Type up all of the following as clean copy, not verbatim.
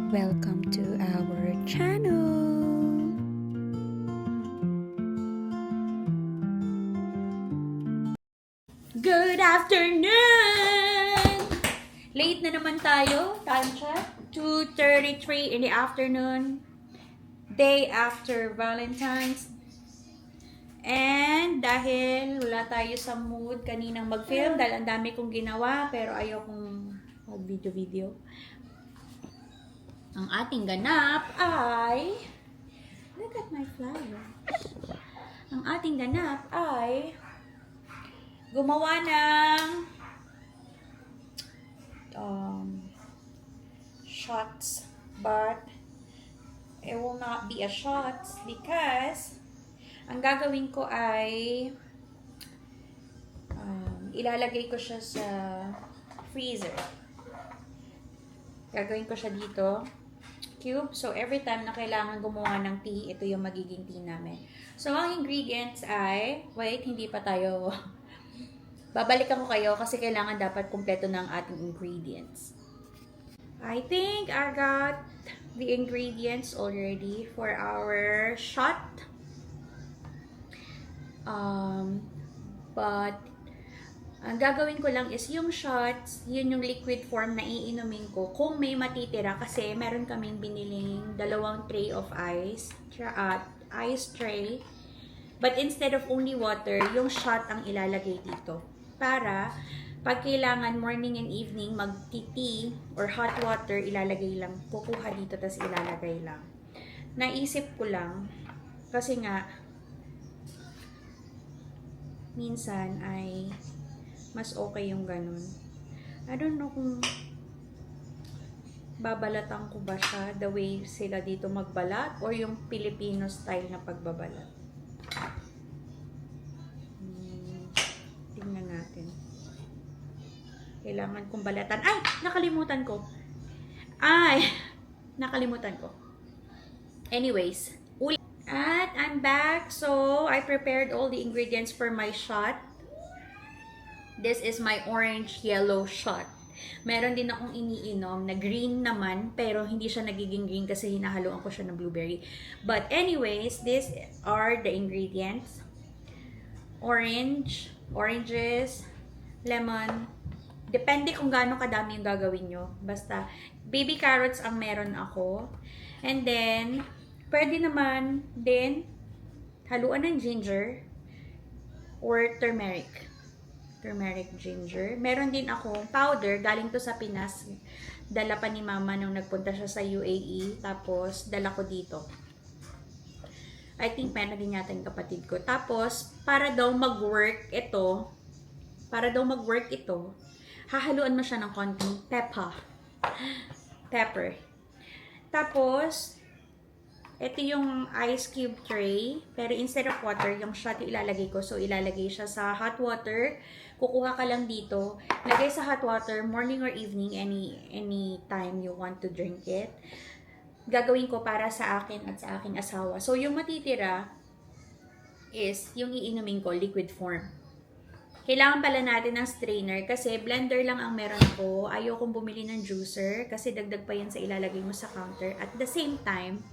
Welcome to our channel! Good afternoon! Late na naman tayo. Time check. 2:33 in the afternoon. Day after Valentine's. And dahil wala tayo sa mood kaninang mag-film, dahil ang dami kong ginawa, pero ayokong mag-video-video. Ang ating ganap ay... Look at my flowers. Ang ating ganap ay... gumawa ng... shots. But... it will not be a shots because... ang gagawin ko ay... ilalagay ko siya sa freezer. Gagawin ko siya dito. Cube. So, every time na kailangan gumawa ng tea, ito yung magiging tea namin. So, ang ingredients ay... wait, hindi pa tayo... babalikan ko kayo kasi kailangan dapat kumpleto ng ating ingredients. I think I got the ingredients already for our shot. But ang gagawin ko lang is yung shots, yun yung liquid form na iinumin ko kung may matitira kasi meron kaming biniling 2 tray of ice tray. But instead of only water, yung shot ang ilalagay dito. Para pag kailangan morning and evening mag-tea or hot water, ilalagay lang. Kukuha dito tas ilalagay lang. Naisip ko lang kasi nga minsan ay mas okay yung ganun. I don't know kung babalatan ko ba siya the way sila dito magbalat or yung Filipino style na pagbabalat. Tingnan natin. Kailangan kong balatan. Ay! Nakalimutan ko. Nakalimutan ko. Anyways. At I'm back. So, I prepared all the ingredients for my shot. This is my orange-yellow shot. Meron din akong iniinom na green naman, pero hindi siya nagiging green kasi hinahaluan ko siya ng blueberry. But anyways, these are the ingredients. Oranges, lemon. Depende kung gaano kadami yung gagawin nyo. Basta, baby carrots ang meron ako. And then, pwede naman din haluan ng ginger or turmeric. Turmeric ginger. Meron din akong powder. Galing to sa Pinas. Dala pa ni mama nung nagpunta siya sa UAE. Tapos, dala ko dito. I think meron din yata yung kapatid ko. Tapos, para daw mag-work ito, hahaluan mo siya ng konting pepper. Tapos, ito yung ice cube tray, pero instead of water, yung shot ilalagay ko. So, ilalagay siya sa hot water. Kukuha ka lang dito. Lagay sa hot water, morning or evening, any time you want to drink it. Gagawin ko para sa akin at sa aking asawa. So, yung matitira is yung iinumin ko, liquid form. Kailangan pala natin ng strainer kasi blender lang ang meron ko. Ayokong bumili ng juicer kasi dagdag pa yan sa ilalagay mo sa counter. At the same time,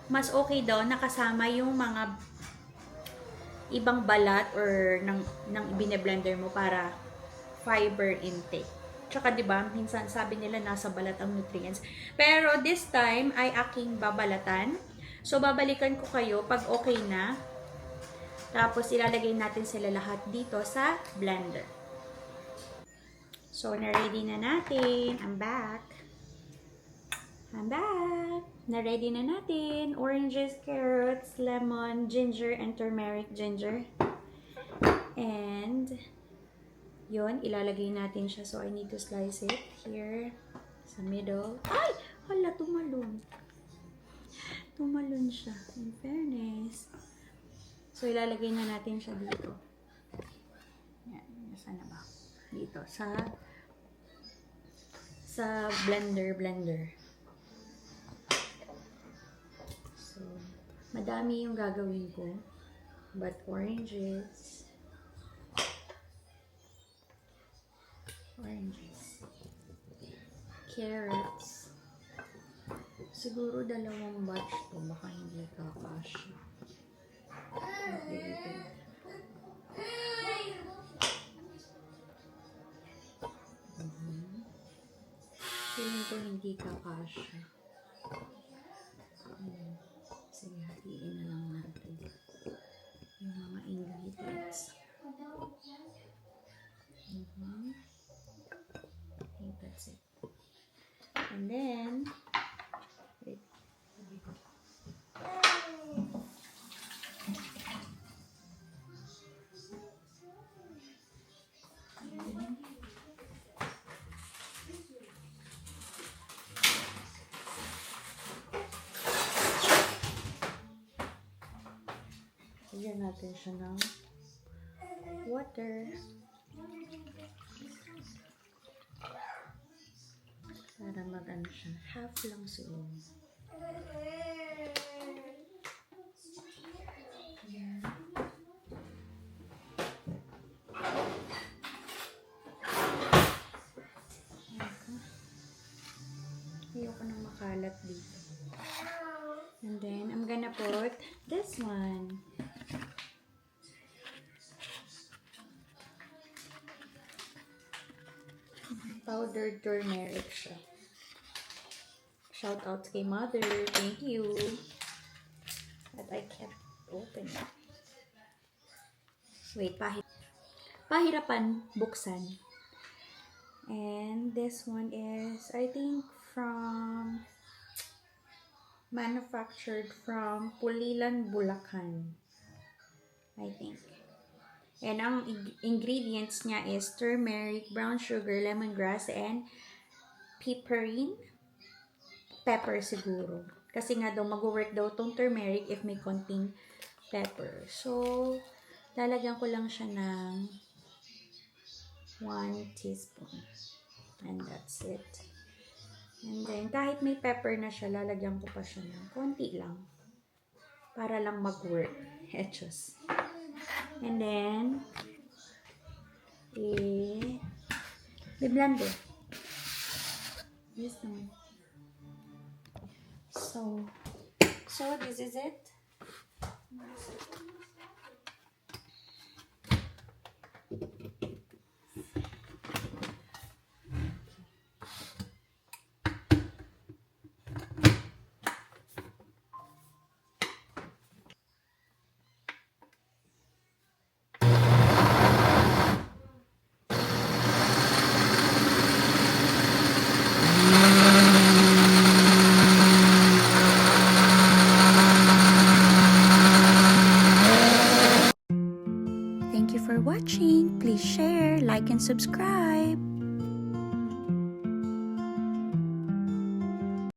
mas okay daw nakasama yung mga ibang balat or ng bine-blender mo para fiber intake. Tsaka 'di ba, minsan sabi nila nasa balat ang nutrients. Pero this time ay aking babalatan. So babalikan ko kayo pag okay na. Tapos ilalagay natin sila lahat dito sa blender. So na-ready na natin. I'm back. Na-ready na natin. Oranges, carrots, lemon, ginger, and turmeric ginger. And, yun, ilalagay natin siya. So, I need to slice it here sa middle. Ay! Hala, tumalon. Tumalon siya. In fairness. So, ilalagay na natin siya dito. Yan. Saan na ba? Dito. Sa blender. So, madami yung gagawin ko. But oranges, carrots, Siguro 2 batch to. Baka hindi kakasya. Feeling ko hindi kakasya. Sige, hatiin na lang natin yung mga ingredients. I think that's it. And then, wait. Lagyan natin siya ng water. Para mag-ano siya. Half lang siguro. Ayan. Ayoko nang makalat dito. And then, I'm gonna put this one. Powdered turmeric siya. Shout out kay mother. Thank you. That I kept open. Wait, pahirapan buksan. And this one is, I think, manufactured from Pulilan, Bulacan. I think. And ang ingredients niya is turmeric, brown sugar, lemongrass, and piperine. Pepper siguro. Kasi nga daw, mag-work daw tong turmeric if may konting pepper. So, lalagyan ko lang siya ng 1 teaspoon. And that's it. And then, kahit may pepper na siya, lalagyan ko pa siya ng konti lang. Para lang mag-work. Etchos. And then, i-blender. Yes, naman. So this is it. Thank you for watching. Please share, like, and subscribe.